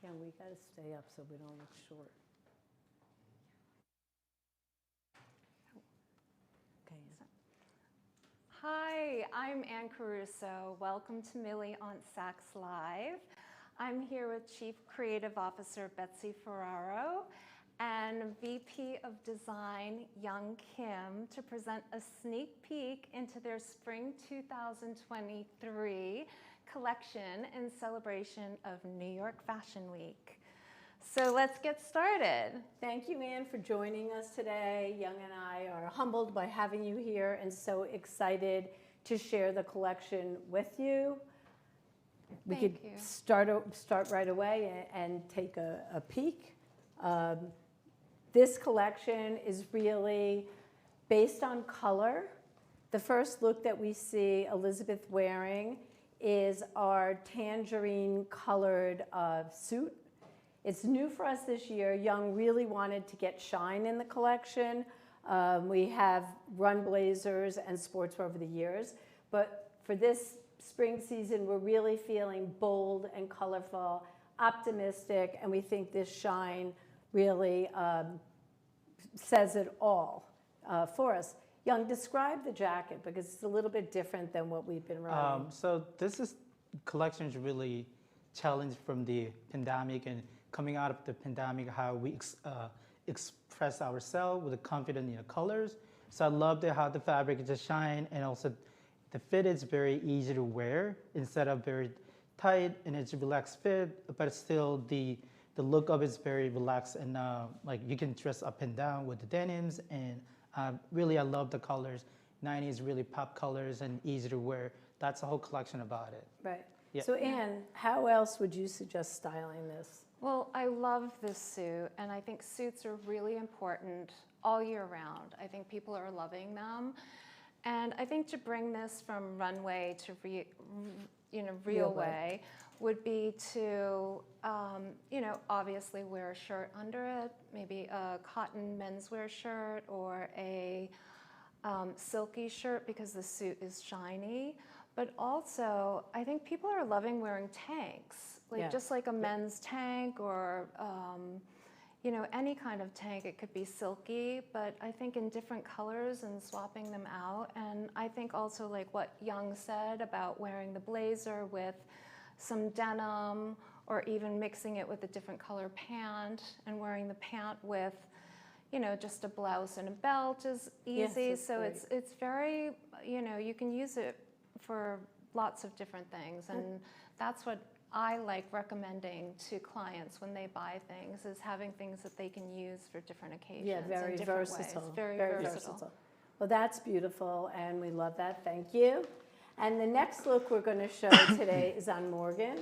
Yeah, we got to stay up so we don't look short. Okay. Hi, I'm Ann Caruso. Welcome to Millie on Saks Live. I'm here with Chief Creative Officer Betsy Ferraro and VP of Design Hyoung Kim to present a sneak peek into their Spring 2023 collection in celebration of New York Fashion Week. So let's get started. Thank you, Ann, for joining us today. Hyoung and I are humbled by having you here and so excited to share the collection with you. We could start right away and take a peek. This collection is really based on color. The first look that we see Elizabeth wearing is our tangerine colored suit. It's new for us this year. Hyoung really wanted to get shine in the collection. We have run blazers and sportswear over the years, but for this spring season, we're really feeling bold and colorful, optimistic, and we think this shine really says it all for us. Hyoung, describe the jacket because it's a little bit different than what we've been running. So this collection is really challenged from the pandemic and coming out of the pandemic, how we express ourselves with the confidence in the colors. So I love how the fabric just shine, and also the fit is very easy to wear instead of very tight, and it's a relaxed fit, but still the look of it is very relaxed, and like you can dress up and down with the denims, and really I love the colors. 90s really pop colors and easy to wear. That's the whole collection about it. Right. Yeah. So Ann, how else would you suggest styling this? Well, I love this suit, and I think suits are really important all year round. I think people are loving them. And I think to bring this from runway to real way would be to, obviously wear a shirt under it, maybe a cotton menswear shirt or a silky shirt because the suit is shiny. But also, I think people are loving wearing tanks, just like a men's tank or, any kind of tank. It could be silky, but I think in different colors and swapping them out. And I think also like what Hyoung said about wearing the blazer with some denim or even mixing it with a different color pant and wearing the pant with, just a blouse and a belt is easy. Yes, so it's very, you can use it for lots of different things, and that's what I like recommending to clients when they buy things, is having things that they can use for different occasions. Yeah, very versatile. Ways. Very versatile. Well, that's beautiful, and we love that. Thank you. And the next look we're going to show today is on Morgan.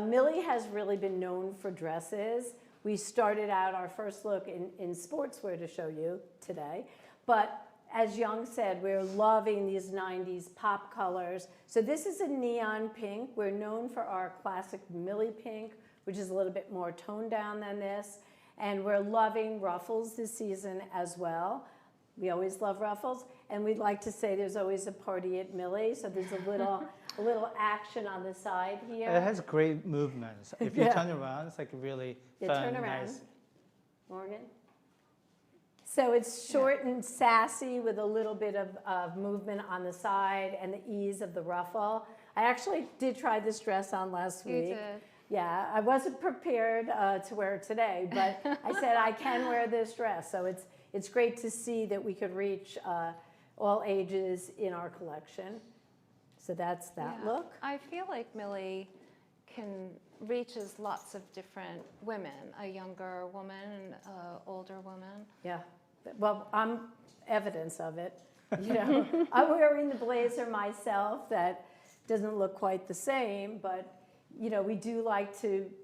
Millie has really been known for dresses. We started out our first look in sportswear to show you today, but as Hyoung said, we're loving these 90s pop colors. So this is a neon pink. We're known for our classic Millie pink, which is a little bit more toned down than this. And we're loving ruffles this season as well. We always love ruffles. And we'd like to say there's always a party at Millie. So there's a little action on the side here. It has great movements. If you turn around, it's like really fun, turn around. nice. Morgan? So it's short and sassy with a little bit of movement on the side and the ease of the ruffle. I actually did try this dress on last week. You did. Yeah, I wasn't prepared to wear it today, but I said I can wear this dress. So it's great to see that we could reach all ages in our collection. So that's that look. I feel like Millie reaches lots of different women, a younger woman and an older woman. Yeah. Well, I'm evidence of it. I'm wearing the blazer myself. That doesn't look quite the same, but we do like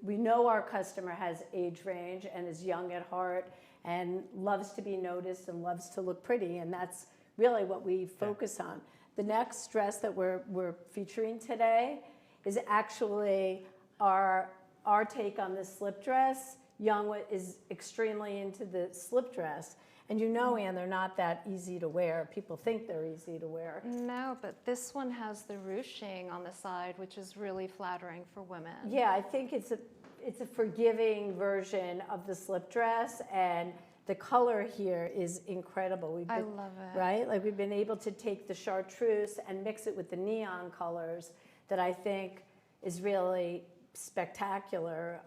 we know our customer has age range and is young at heart and loves to be noticed and loves to look pretty, and that's really what we focus on. The next dress that we're featuring today is actually our take on the slip dress. Hyoung is extremely into the slip dress. And you know, Ann, they're not that easy to wear. People think they're easy to wear. No, but this one has the ruching on the side, which is really flattering for women. Yeah, I think it's a forgiving version of the slip dress, and the color here is incredible. I love it. Right? Like we've been able to take the chartreuse and mix it with the neon colors that I think is really spectacular.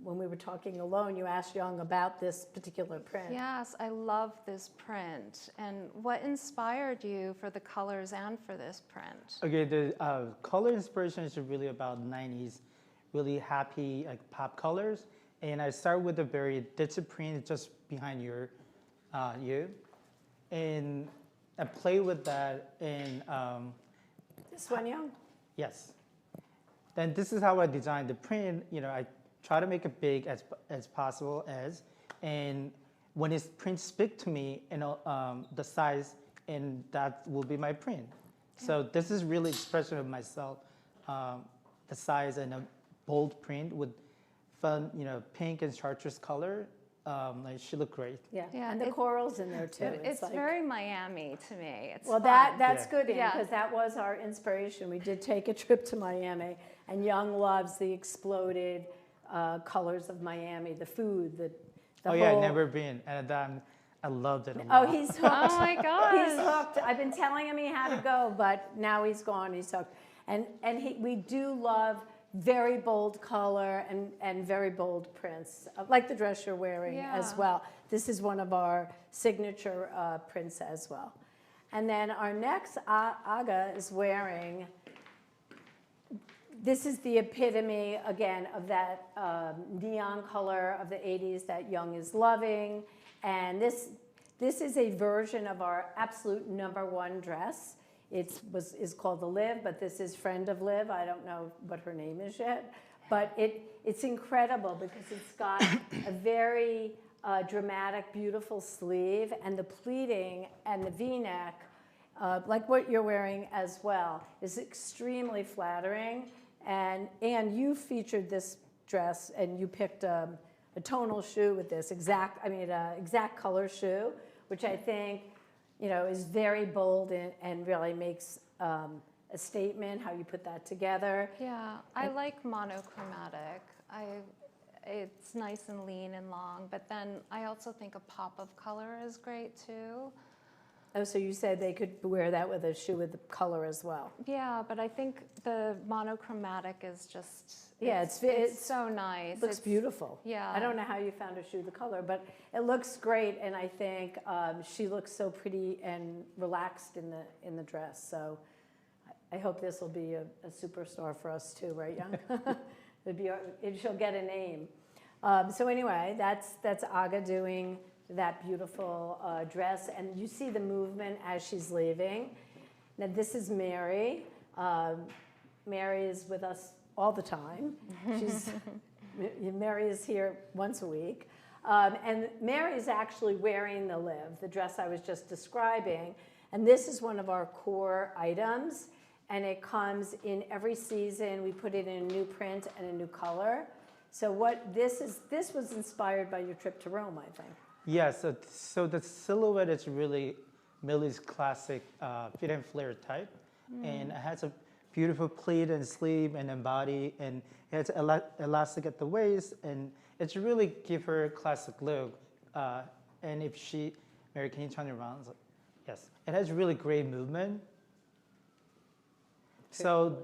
When we were talking alone, you asked Young about this particular print. Yes, I love this print. And what inspired you for the colors and for this print? Okay, the color inspiration is really about 90s, really happy like pop colors. And I start with a very ditzy print just behind you. And I play with that in... This one, Young? Yes. Then this is how I designed the print. You know, I try to make it big as possible and when its prints speak to me, you know, the size, and that will be my print. Yeah. So this is really expression of myself, the size and a bold print with fun, you know, pink and chartreuse color. Like she looked great. Yeah, and the corals in there too. It's like, very Miami to me. It's well, fun. that's good, Ann, because that was our inspiration. We did take a trip to Miami, and Young loves the exploded colors of Miami, the food, the whole... yeah, I've never been, and I loved it a lot. Oh, he's hooked. Oh my gosh. He's hooked. I've been telling him he had to go, but now he's gone. He's hooked. And we do love very bold color and very bold prints, like the dress you're wearing as well. This is one of our signature prints as well. And then our next Aga is wearing, this is the epitome, again, of that neon color of the 80s that Young is loving. And this is a version of our absolute #1 dress. Is called the Liv, but this is friend of Liv. I don't know what her name is yet, but it's incredible because it's got a very dramatic, beautiful sleeve, and the pleating and the V-neck, like what you're wearing as well, is extremely flattering. And you featured this dress, and you picked a tonal shoe with this exact color shoe, which I think, you know, is very bold and really makes a statement how you put that together. Yeah, I like monochromatic. It's nice and lean and long, but then I also think a pop of color is great too. Oh, so you said they could wear that with a shoe with the color as well. Yeah, but I think the monochromatic is just, it's so nice. It looks beautiful. Yeah. I don't know how you found a shoe the color, but it looks great, and I think she looks so pretty and relaxed in the dress. So I hope this will be a superstar for us too, right, Young? She'll get a name. So anyway, that's Aga doing that beautiful dress, and you see the movement as she's leaving. Now this is Mary. Mary is with us all the time. Mary is here once a week. And Mary is actually wearing the Liv, the dress I was just describing. And this is one of our core items, and it comes in every season. We put it in a new print and a new color. So this was inspired by your trip to Rome, I think. Yes, so the silhouette is really Millie's classic fit and flare type. And it has a beautiful pleat and sleeve and then body, and it has elastic at the waist, and it's really give her a classic look. And if Mary, can you turn it around? Yes, it has really great movement. So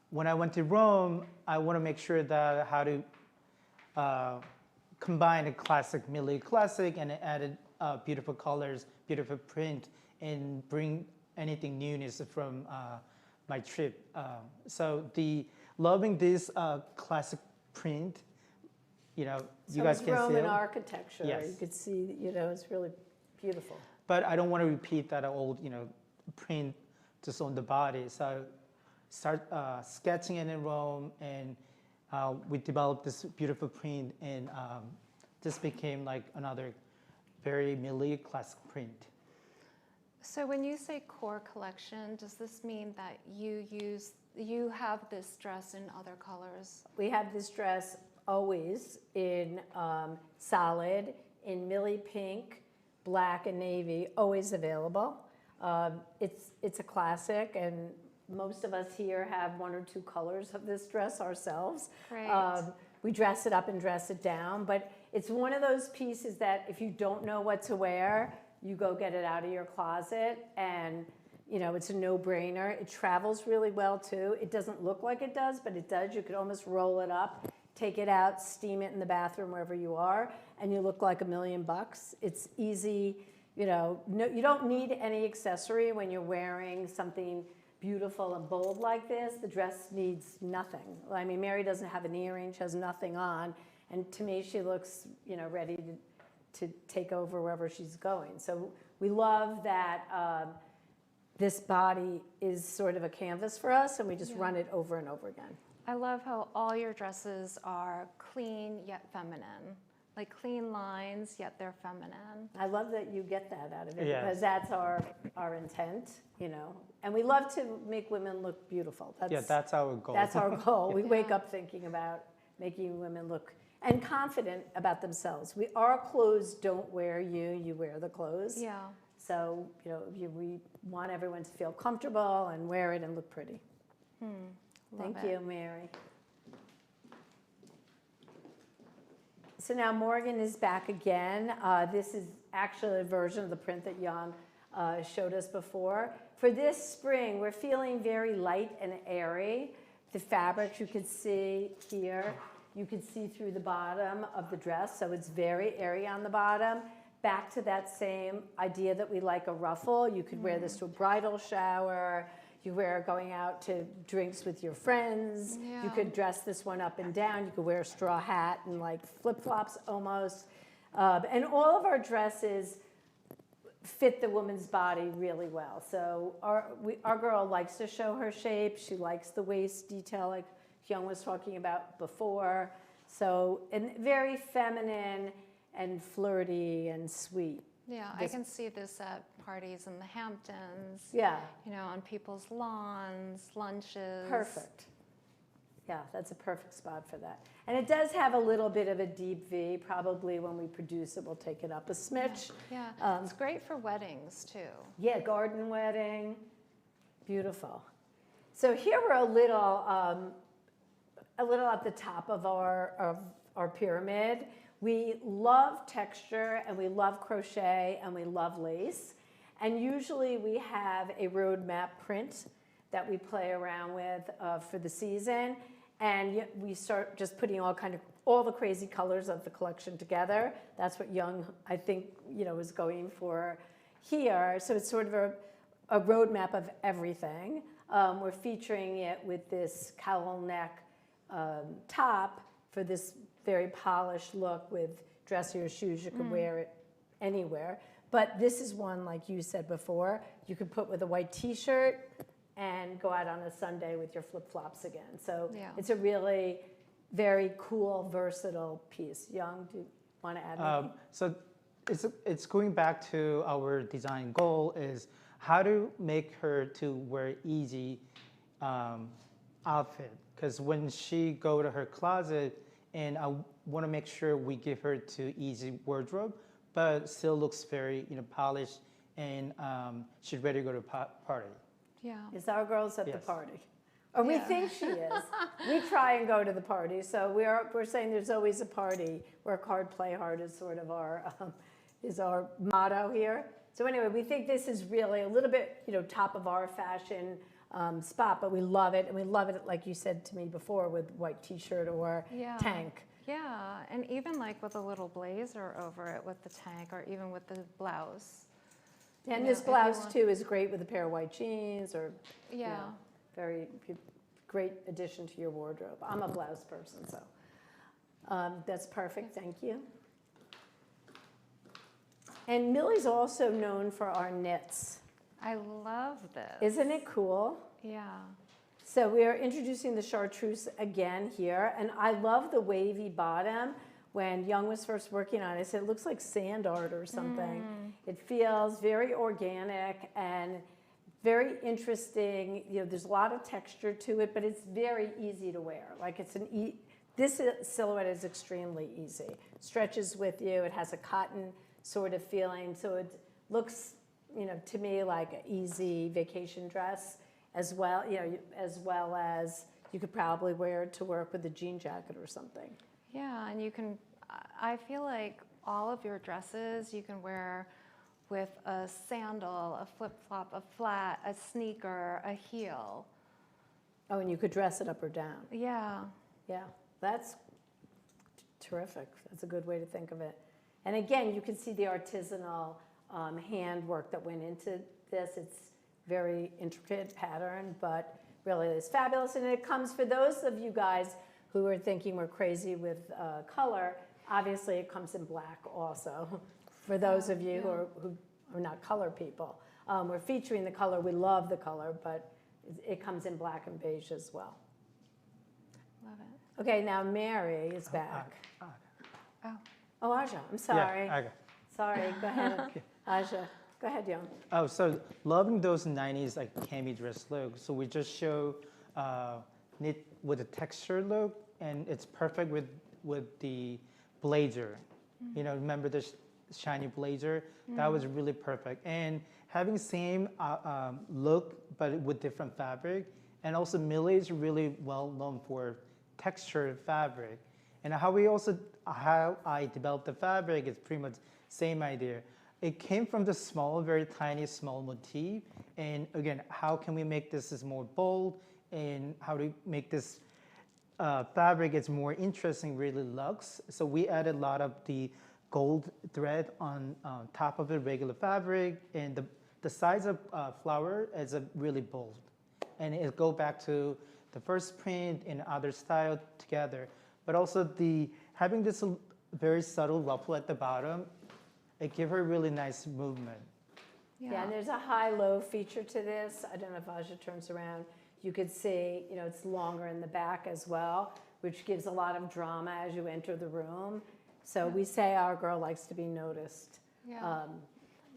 when I went to Rome, I want to make sure that how to combine a classic Millie classic and added beautiful colors, beautiful print, and bring anything newness from my trip. So loving this classic print, you know, you guys can see Roman architecture. Yes. You could see, you know, it's really beautiful. But I don't want to repeat that old, you know, print just on the body. So start sketching it in Rome, and we developed this beautiful print, and this became like another very Millie classic print. So when you say core collection, does this mean that you have this dress in other colors? We have this dress always in solid, in Millie Pink, black, and navy, always available. It's a classic, and most of us here have 1 or 2 colors of this dress ourselves. Great. We dress it up and dress it down, but it's one of those pieces that if you don't know what to wear, you go get it out of your closet, and you know, it's a no-brainer. It travels really well too. It doesn't look like it does, but it does. You could almost roll it up, take it out, steam it in the bathroom wherever you are, and you look like $1,000,000. It's easy, you know, you don't need any accessory when you're wearing something beautiful and bold like this. The dress needs nothing. I mean, Mary doesn't have an earring, she has nothing on, and to me she looks, you know, ready to take over wherever she's going. So we love that this body is sort of a canvas for us, and we just run it over and over again. I love how all your dresses are clean yet feminine. Like clean lines, yet they're feminine. I love that you get that out of it, Yes. because that's our intent, you know. And we love to make women look beautiful. That's our goal. That's our goal. We wake up thinking about making women look and confident about themselves. Our clothes don't wear you, you wear the clothes. Yeah. So, you know, we want everyone to feel comfortable and wear it and look pretty. Thank you, Mary. So now Morgan is back again. This is actually a version of the print that Young showed us before. For this spring, we're feeling very light and airy. The fabrics you can see here, you can see through the bottom of the dress, so it's very airy on the bottom. Back to that same idea that we like a ruffle. You could wear this to a bridal shower. You wear it going out to drinks with your friends. Yeah. You could dress this one up and down. You could wear a straw hat and like flip-flops almost. And all of our dresses fit the woman's body really well. So our girl likes to show her shape. She likes the waist detail like Young was talking about before. So, and very feminine and flirty and sweet. Yeah, I can see this at parties in the Hamptons. Yeah. You know, on people's lawns, lunches. Perfect. Yeah, that's a perfect spot for that. And it does have a little bit of a deep V. Probably when we produce it, we'll take it up a smidge. Yeah, it's great for weddings too. Yeah, garden wedding. Beautiful. So here we're a little at the top of our pyramid. We love texture, and we love crochet, and we love lace. And usually we have a roadmap print that we play around with for the season. And we start just putting all the crazy colors of the collection together. That's what Young, I think, you know, is going for here. So it's sort of a roadmap of everything. We're featuring it with this cowl neck top for this very polished look with dressier shoes. You could wear it anywhere. But this is one, like you said before, you could put with a white t-shirt and go out on a Sunday with your flip-flops again. So it's a really very cool, versatile piece. Young, do you want to add anything? So it's going back to our design goal is how to make her to wear easy outfit. Because when she go to her closet, and I want to make sure we give her to easy wardrobe, but still looks very, you know, polished, and she's ready to go to a party. Yeah. Is our girl's at the Yes. party? Or we think she is. We try and go to the party, so we're saying there's always a party. Work hard, play hard is sort of our motto here. So anyway, we think this is really a little bit, you know, top of our fashion spot, but we love it, and we love it, like you said to me before, with white t-shirt or tank. Yeah, and even like with a little blazer over it with the tank, or even with the blouse. And You this know, if you blouse want- too is great with a pair of white jeans, or you Yeah. know, very great addition to your wardrobe. I'm a blouse person, so that's perfect. Thank you. And Millie's also known for our knits. I love this. Isn't it cool? Yeah. So we are introducing the Chartreuse again here, and I love the wavy bottom. When Young was first working on it, I said, it looks like sand art or something. It feels very organic and very interesting. You know, there's a lot of texture to it, but it's very easy to wear. Like it's This silhouette is extremely easy. Stretches with you. It has a cotton sort of feeling, so it looks, to me like an easy vacation dress as well. As well as you could probably wear it to work with a jean jacket or something. Yeah, and you can. I feel like all of your dresses you can wear with a sandal, a flip-flop, a flat, a sneaker, a heel. Oh, and you could dress it up or down. Yeah. Yeah, that's terrific. That's a good way to think of it. And again, you can see the artisanal handwork that went into this. It's very intricate pattern, but really it's fabulous. And it comes, for those of you guys who are thinking we're crazy with color, obviously it comes in black also. For those of you who are not color people. We're featuring the color. We love the color, but it comes in black and beige as well. Love it. Okay, now Mary is back. Oh, Aja, I'm sorry. Yeah, okay. Sorry, go ahead. Aja, go ahead, Young. Oh, so loving those 90s like cami dress look. So we just show knit with a texture look, and it's perfect with the blazer. Remember the shiny blazer? That was really perfect. And having same look, but with different fabric. And also Millie is really well known for textured fabric. And how I developed the fabric is pretty much same idea. It came from the very tiny, small motif. And again, how can we make this more bold? And how to make this fabric is more interesting, really luxe. So we added a lot of the gold thread on top of the regular fabric. And the size of flower is really bold. And it go back to the first print and other style together. But also having this very subtle ruffle at the bottom, it gives her a really nice movement. Yeah, and there's a high-low feature to this. I don't know if Aja turns around. You could see, it's longer in the back as well, which gives a lot of drama as you enter the room. So we say our girl likes to be noticed. Yeah.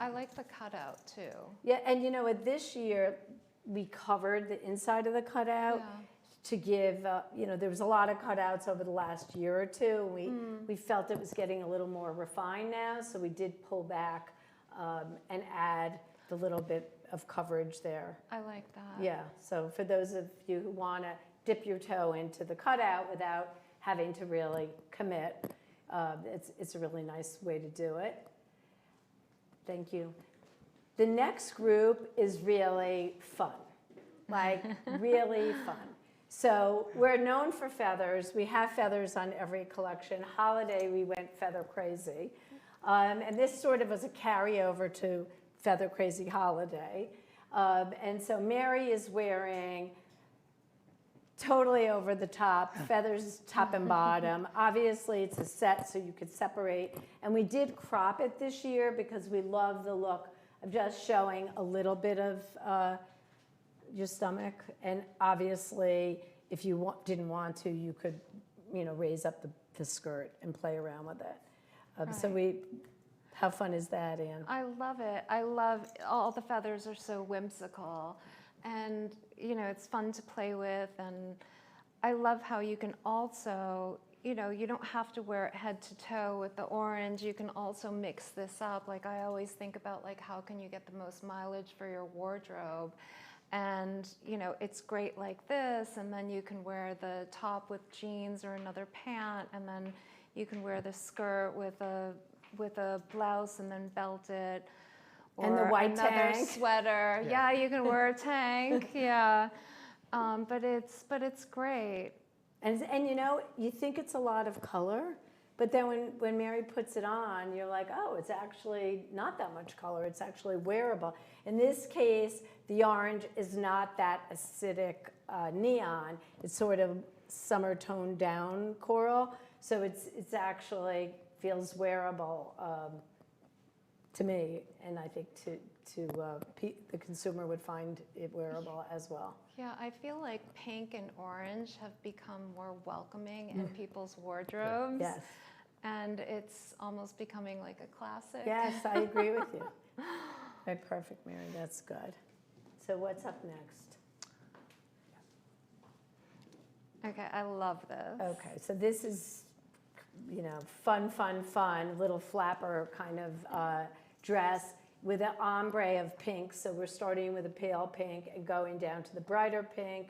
I like the cutout too. Yeah, and this year we covered the inside of the cutout to give, there was a lot of cutouts over the last year or two. We felt it was getting a little more refined now, so we did pull back and add the little bit of coverage there. I like that. Yeah, so for those of you who want to dip your toe into the cutout without having to really commit, it's a really nice way to do it. Thank you. The next group is really fun, like really fun. So we're known for feathers. We have feathers on every collection. Holiday, we went feather crazy. And this sort of was a carryover to Feather Crazy Holiday. And so Mary is wearing totally over the top, feathers top and bottom. Obviously it's a set so you could separate. And we did crop it this year because we love the look of just showing a little bit of your stomach. And obviously if you didn't want to, you could raise up the skirt and play around with it. So how fun is that, Ann? I love it. I love all the feathers are so whimsical, and it's fun to play with. And I love how you can also, you don't have to wear it head to toe with the orange. You can also mix this up. Like I always think about how can you get the most mileage for your wardrobe. And it's great like this, and then you can wear the top with jeans or another pant, and then you can wear the skirt with a blouse and then belt it, or and the white another tank. sweater. Yeah, you can wear a tank. Yeah, but it's great. And you think it's a lot of color, but then when Mary puts it on, you're like, oh, it's actually not that much color. It's actually wearable. In this case, the orange is not that acidic neon. It's sort of summer toned down coral. So it's actually feels wearable to me, and I think the consumer would find it wearable as well. Yeah, I feel like pink and orange have become more welcoming in people's wardrobes. Yes. And it's almost becoming like a classic. Yes, I agree with you. Right, perfect, Mary. That's good. So what's up next? Okay, I love this. Okay, so this is, you know, fun, little flapper kind of dress with an ombre of pink. So we're starting with a pale pink and going down to the brighter pink.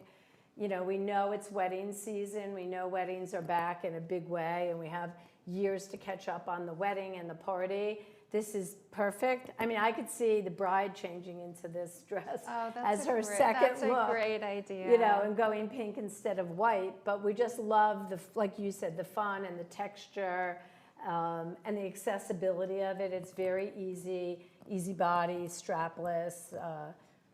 You know, we know it's wedding season. We know weddings are back in a big way, and we have years to catch up on the wedding and the party. This is perfect. I mean, I could see the bride changing into this dress as her second look. That's a great idea. You know, and going pink instead of white. But we just love the, like you said, the fun and the texture and the accessibility of it. It's very easy body, strapless.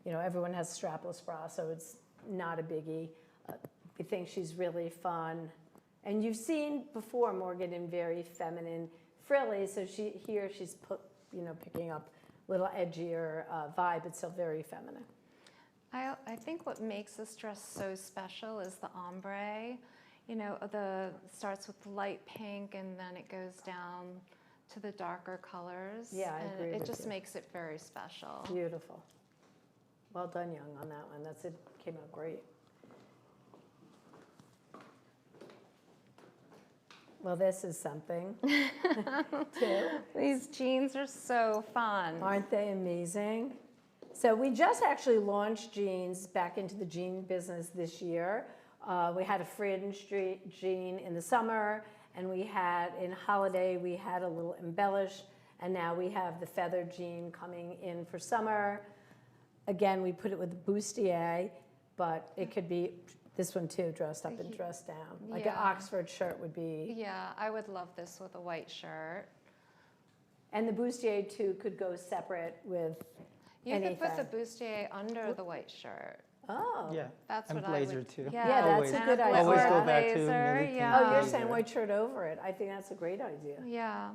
You know, everyone has strapless bra, so it's not a biggie. We think she's really fun. And you've seen before Morgan in very feminine frilly, so she's put, you know, picking up a little edgier vibe, but still very feminine. I think what makes this dress so special is the ombre. You know, starts with the light pink and then it goes down to the darker colors. Yeah, I agree with it just you. makes it very special. Beautiful. Well done, Young, on that one. Came out great. Well, this is something, too. These jeans are so fun. Aren't they amazing? So we just actually launched jeans back into the jean business this year. We had a Fringe jean in the summer, and we had, in holiday, we had a little embellish, and now we have the feather jean coming in for summer. Again, we put it with the bustier, but it could be this one too, dressed up and dressed down. Like an Oxford shirt would be. Yeah, I would love this with a white shirt. And the bustier too could go separate with anything. You could put the bustier under the white shirt. Oh. Yeah, That's and what blazer I would, too. Yeah, that's always, a good idea. Always Or go a back to blazer, military yeah. Oh, you're blazer. saying white shirt over it. I think that's a great idea. Yeah.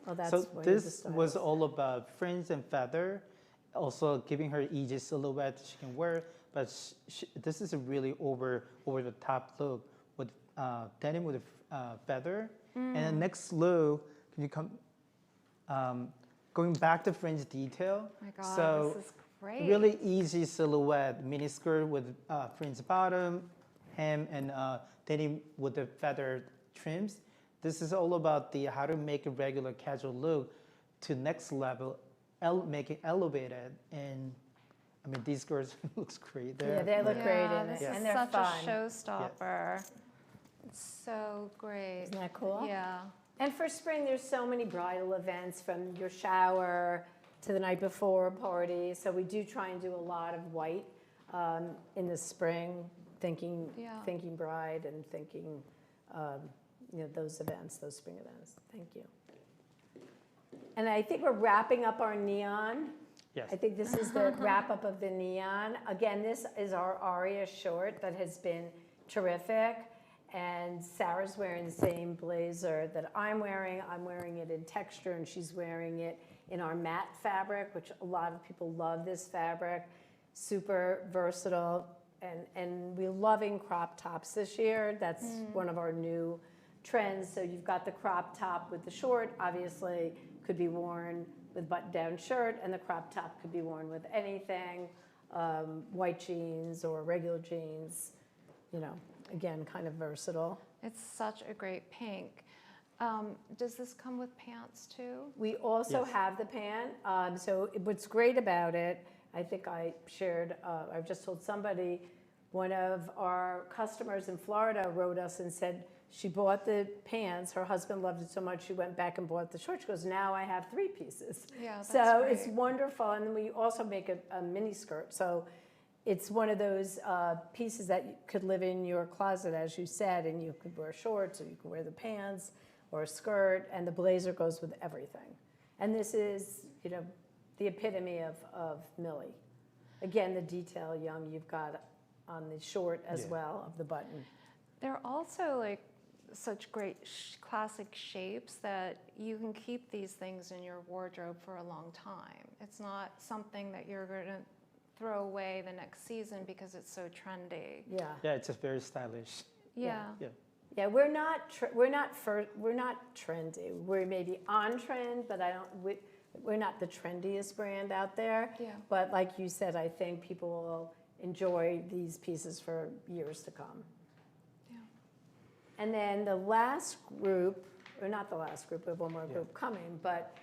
Well, that's So what you're this the was stylist. all about fringe and feather, also giving her easy silhouette she can wear. But this is a really over the top look with denim with feather. And the next look, can you come? Going back to fringe detail. Oh my God, so this is great. really easy silhouette, mini skirt with fringe bottom, hem, and denim with the feather trims. This is all about how to make a regular casual look to next level, make it elevated. And I mean, these skirts looks great. Yeah, they look great in it, This and is they're such fun. a showstopper. It's so great. Isn't that cool? Yeah. And for spring, there's so many bridal events, from your shower to the night before party. So we do try and do a lot of white in the spring, thinking bride and thinking, you know, those events, those spring events. Thank you. And I think we're wrapping up our neon. Yes. I think this is the wrap up of the neon. Again, this is our Aria short that has been terrific. And Sarah's wearing the same blazer that I'm wearing. I'm wearing it in texture, and she's wearing it in our matte fabric, which a lot of people love this fabric. Super versatile. And we're loving crop tops this year. That's one of our new trends. So you've got the crop top with the short, obviously could be worn with button-down shirt, and the crop top could be worn with anything, white jeans or regular jeans, you know, again, kind of versatile. It's such a great pink. Does this come with pants too? We also Yes. have the pant. So what's great about it, I think I shared, I've just told somebody, one of our customers in Florida wrote us and said she bought the pants, her husband loved it so much she went back and bought the short. She goes, now I have 3 pieces. Yeah, that's so great. it's wonderful. And then we also make a mini skirt. So it's one of those pieces that could live in your closet, as you said, and you could wear shorts, or you can wear the pants or a skirt, and the blazer goes with everything. And this is, you know, the epitome of Millie. Again, the detail, Young, you've got on the short as well of the button. They're also like such great classic shapes that you can keep these things in your wardrobe for a long time. It's not something that you're going to throw away the next season because it's so trendy. Yeah. Yeah, it's just very stylish. Yeah. Yeah. Yeah, we're not trendy. We're maybe on trend, but we're not the trendiest brand out there. Yeah. But like you said, I think people will enjoy these pieces for years to come. Yeah. And then the last group, or not the last group, we have one more group coming, but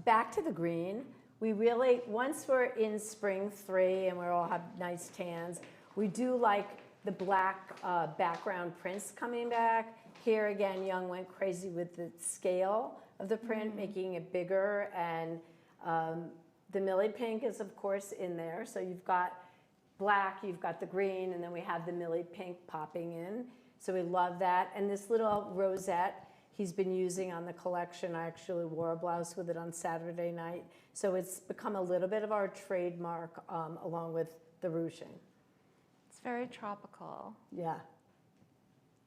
back to the green. We really, once we're in spring 3 and we all have nice tans, we do like the black background prints coming back. Here again, Young went crazy with the scale of the print, making it bigger, and the Millie Pink is of course in there. So you've got black, you've got the green, and then we have the Millie Pink popping in. So we love that. And this little rosette he's been using on the collection. I actually wore a blouse with it on Saturday night. So it's become a little bit of our trademark along with the ruching. It's very tropical. Yeah.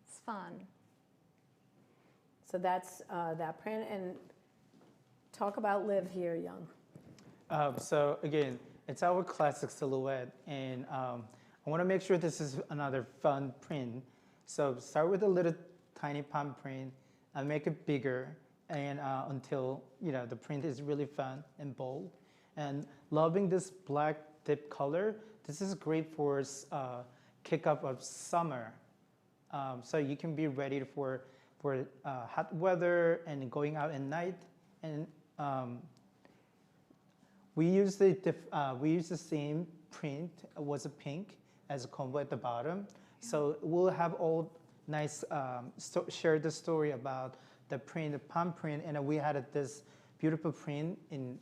It's fun. So that's that print. And talk about Liv here, Young. So again, it's our classic silhouette, and I want to make sure this is another fun print. So start with a little tiny palm print and make it bigger, and until the print is really fun and bold. And loving this black dip color. This is great for kick up of summer. So you can be ready for hot weather and going out at night. And we use the same print, was a pink as a combo at the bottom. Yeah. So we'll have all nice share the story about the print, the palm print, and we had this beautiful print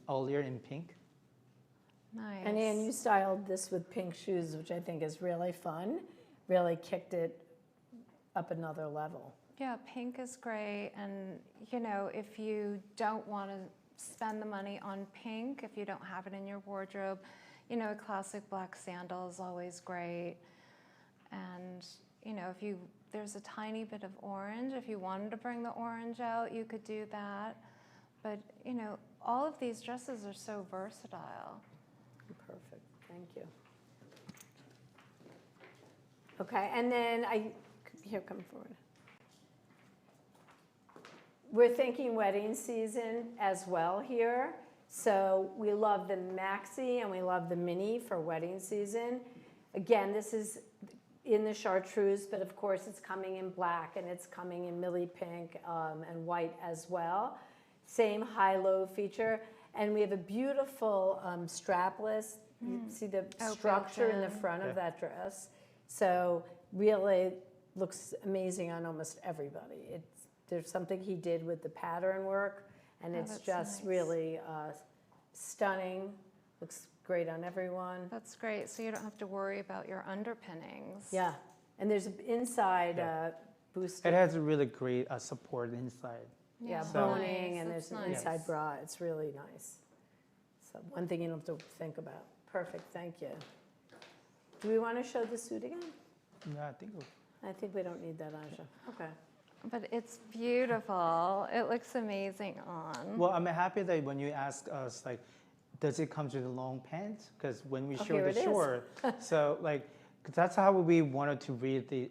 earlier in pink. Nice. And Ann, you styled this with pink shoes, which I think is really fun. Really kicked it up another level. Yeah, pink is great. And, if you don't want to spend the money on pink, if you don't have it in your wardrobe, a classic black sandal is always great. And, if there's a tiny bit of orange, if you wanted to bring the orange out, you could do that. But, all of these dresses are so versatile. Perfect, thank you. Okay, and then here, come forward. We're thinking wedding season as well here. So we love the maxi and we love the mini for wedding season. Again, this is in the chartreuse, but of course it's coming in black and it's coming in Millie Pink and white as well. Same high-low feature. And we have a beautiful strapless. You see the structure in the front of that dress. So really looks amazing on almost everybody. There's something he did with the pattern work, and it's just nice. Really stunning. Looks great on everyone. That's great. So you don't have to worry about your underpinnings. Yeah, and there's an inside booster. It has a really great support inside. Yeah, so boning, and that's there's an inside bra. It's really nice. So one thing you don't have to think about. Perfect, thank you. Do we want to show the suit again? No, I think we don't need that, Aja. Okay. But it's beautiful. It looks amazing on. Well, I'm happy that when you ask us, does it come with long pants? Because when we show the short, so that's how we wanted to read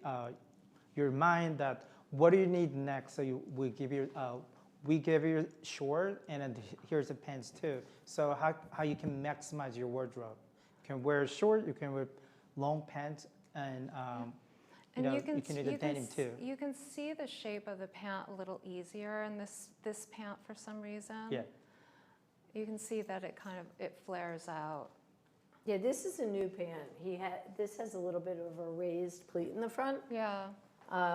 your mind. That what do you need next? So we give you short, and then here's the pants too. So how you can maximize your wardrobe? You can wear short, you can wear long pants, and you can do the denim too. You can see the shape of the pant a little easier in this pant for some reason. Yeah. You can see that it flares out. Yeah, this is a new pant. This has a little bit of a raised pleat in the front. Yeah.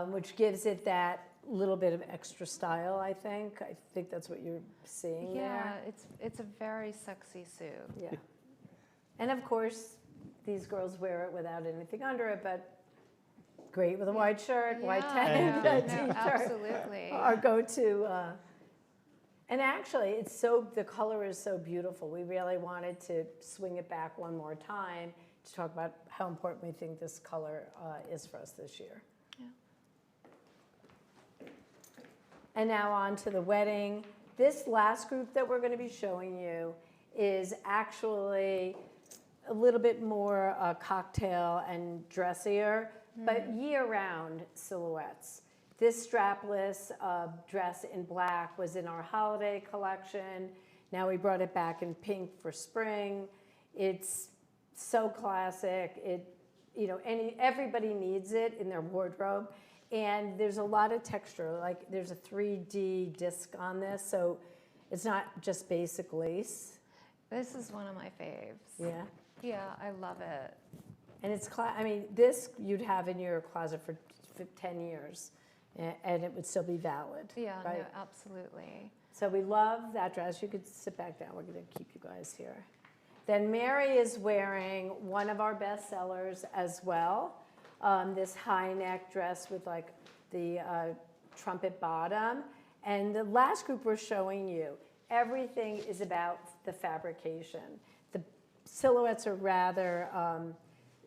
Which gives it that little bit of extra style, I think. I think that's what you're seeing there. Yeah, it's a very sexy suit. Yeah. And of course, these girls wear it without anything under it, but great with a white shirt, white tank, t-shirt. Absolutely. Our go-to. And actually, the color is so beautiful. We really wanted to swing it back one more time to talk about how important we think this color is for us this year. Yeah. And now on to the wedding. This last group that we're going to be showing you is actually a little bit more cocktail and dressier, but year-round silhouettes. This strapless dress in black was in our holiday collection. Now we brought it back in pink for spring. It's so classic. Everybody needs it in their wardrobe. And there's a lot of texture, like there's a 3D disc on this, so it's not just basic lace. This is one of my faves. Yeah. Yeah, I love it. And it's, this you'd have in your closet for 10 years, and it would still be valid. Yeah, right? no, absolutely. So we love that dress. You could sit back down. We're going to keep you guys here. Then Mary is wearing one of our best sellers as well. This high neck dress with like the trumpet bottom. And the last group we're showing you, everything is about the fabrication. The silhouettes are rather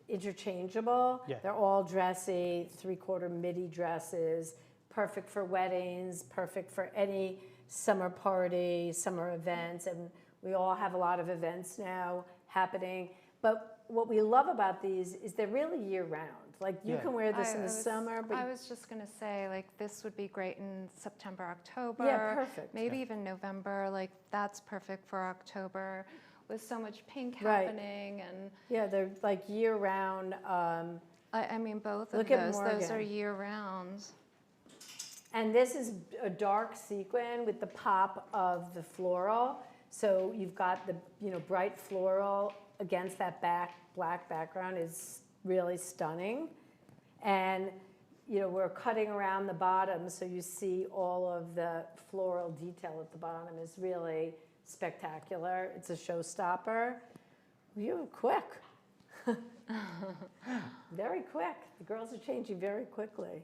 interchangeable. Yeah. They're all dressy, 3/4 midi dresses, perfect for weddings, perfect for any summer party, summer events. And we all have a lot of events now happening. But what we love about these is they're really year round. Like you can wear this in the summer. But I was just going to say, like, this would be great in September, October. Yeah, perfect. Maybe even November. Like, that's perfect for October with so much pink happening. And yeah, they're like year round. I mean, both of Look at those are Morgan. year round. And this is a dark sequin with the pop of the floral. So you've got the bright floral against that black background is really stunning. And we're cutting around the bottom, so you see all of the floral detail at the bottom is really spectacular. It's a showstopper. You're quick. Very quick. The girls are changing very quickly.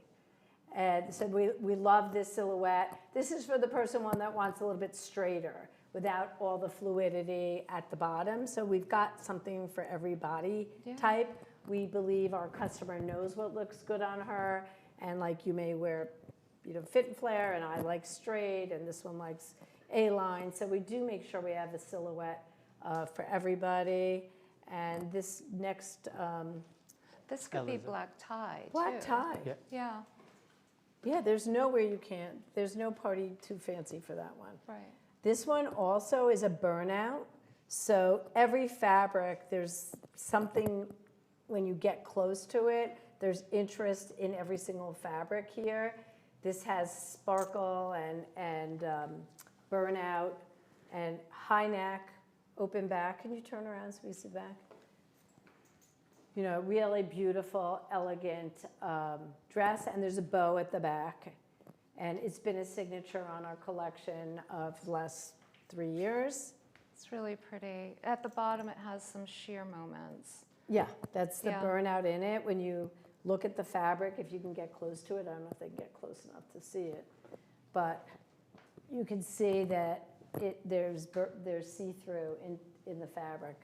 And so we love this silhouette. This is for the person that wants a little bit straighter without all the fluidity at the bottom. So we've got something for every body type. We believe our customer knows what looks good on her. And like you may wear, fit and flare, and I like straight, and this one likes A-line. So we do make sure we have a silhouette for everybody. And this next... this could be black tie, black too. tie. Yeah. Yeah. Yeah, there's nowhere you can't. There's no party too fancy for that one. Right. This one also is a burnout. So every fabric, there's something, when you get close to it, there's interest in every single fabric here. This has sparkle and burnout and high neck, open back. Can you turn around so we see the back? Really beautiful, elegant dress, and there's a bow at the back. And it's been a signature on our collection for the last 3 years. It's really pretty. At the bottom, it has some sheer moments. Yeah, that's the burnout in it. When you look at the fabric, if you can get close to it, I don't know if they can get close enough to see it, but you can see that there's see-through in the fabric.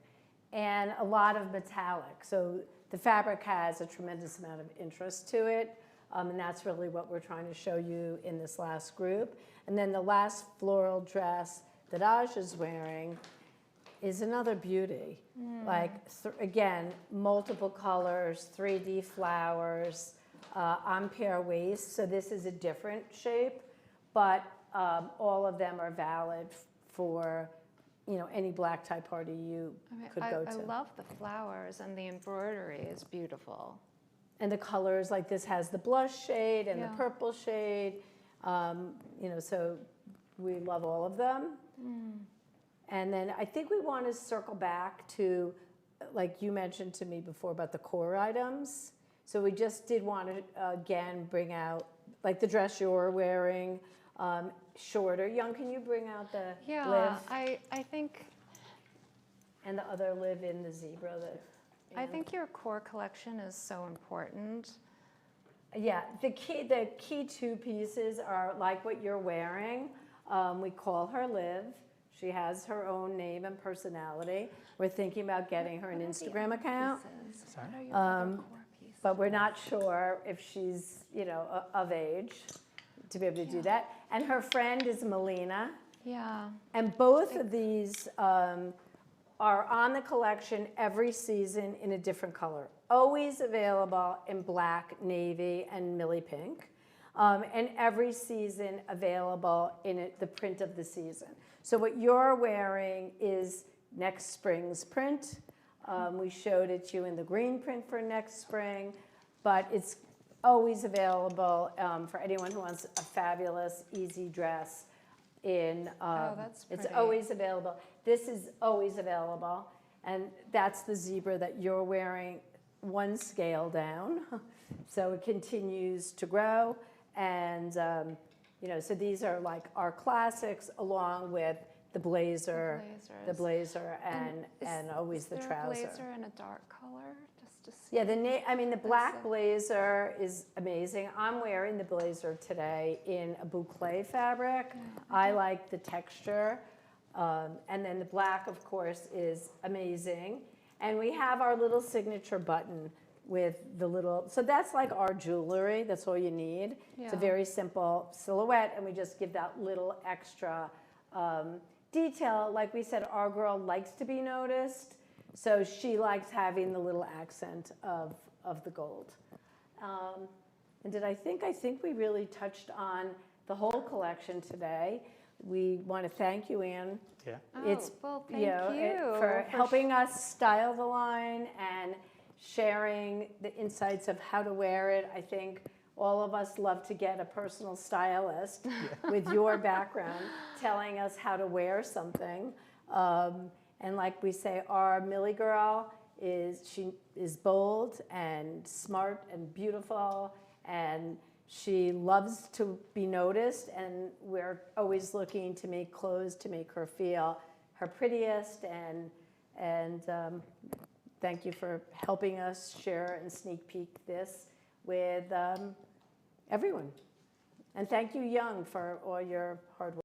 And a lot of metallic. So the fabric has a tremendous amount of interest to it. And that's really what we're trying to show you in this last group. And then the last floral dress that Aj is wearing is another beauty. Like, again, multiple colors, 3D flowers, Ampere waist. So this is a different shape, but all of them are valid for any black tie party you could go to. I love the flowers, and the embroidery is beautiful. And the colors, like this has the blush shade and the purple shade. So we love all of them. And then I think we want to circle back to, like you mentioned to me before about the core items. So we just did want to, again, bring out, like the dress you're wearing, shorter. Young, can you bring out the Liv? I think... And the other Liv in the zebra. I think your core collection is so important. Yeah, the key two pieces are like what you're wearing. We call her Liv. She has her own name and personality. We're thinking about getting her an Instagram account. But we're not sure if she's, of age to be able to do that. And her friend is Melina. Yeah. And both of these are on the collection every season in a different color. Always available in black, navy, and millie pink. And every season available in the print of the season. So what you're wearing is next spring's print. We showed it to you in the green print for next spring, but it's always available for anyone who wants a fabulous, easy dress. That's it's pretty. always available. This is always available, and that's the zebra that you're wearing, one scale down. So it continues to grow, and so these are like our classics, along with the blazer, and always the trouser. Is there a blazer in a dark color, just to see? Yeah, the black blazer is amazing. I'm wearing the blazer today in a boucle fabric. I like the texture. And then the black, of course, is amazing. And we have our little signature button with the little, so that's like our jewelry. That's all you need. Yeah. It's a very simple silhouette, and we just give that little extra detail. Like we said, our girl likes to be noticed, so she likes having the little accent of the gold. And I think we really touched on the whole collection today. We want to thank you, Ann. Yeah. Well, thank you for helping us style the line and sharing the insights of how to wear it. I think all of us love to get a personal stylist with your background telling us how to wear something. And like we say, our Millie girl she is bold and smart and beautiful, and she loves to be noticed, and we're always looking to make clothes to make her feel her prettiest. And thank you for helping us share and sneak peek this with everyone. And thank you, Young, for all your hard work.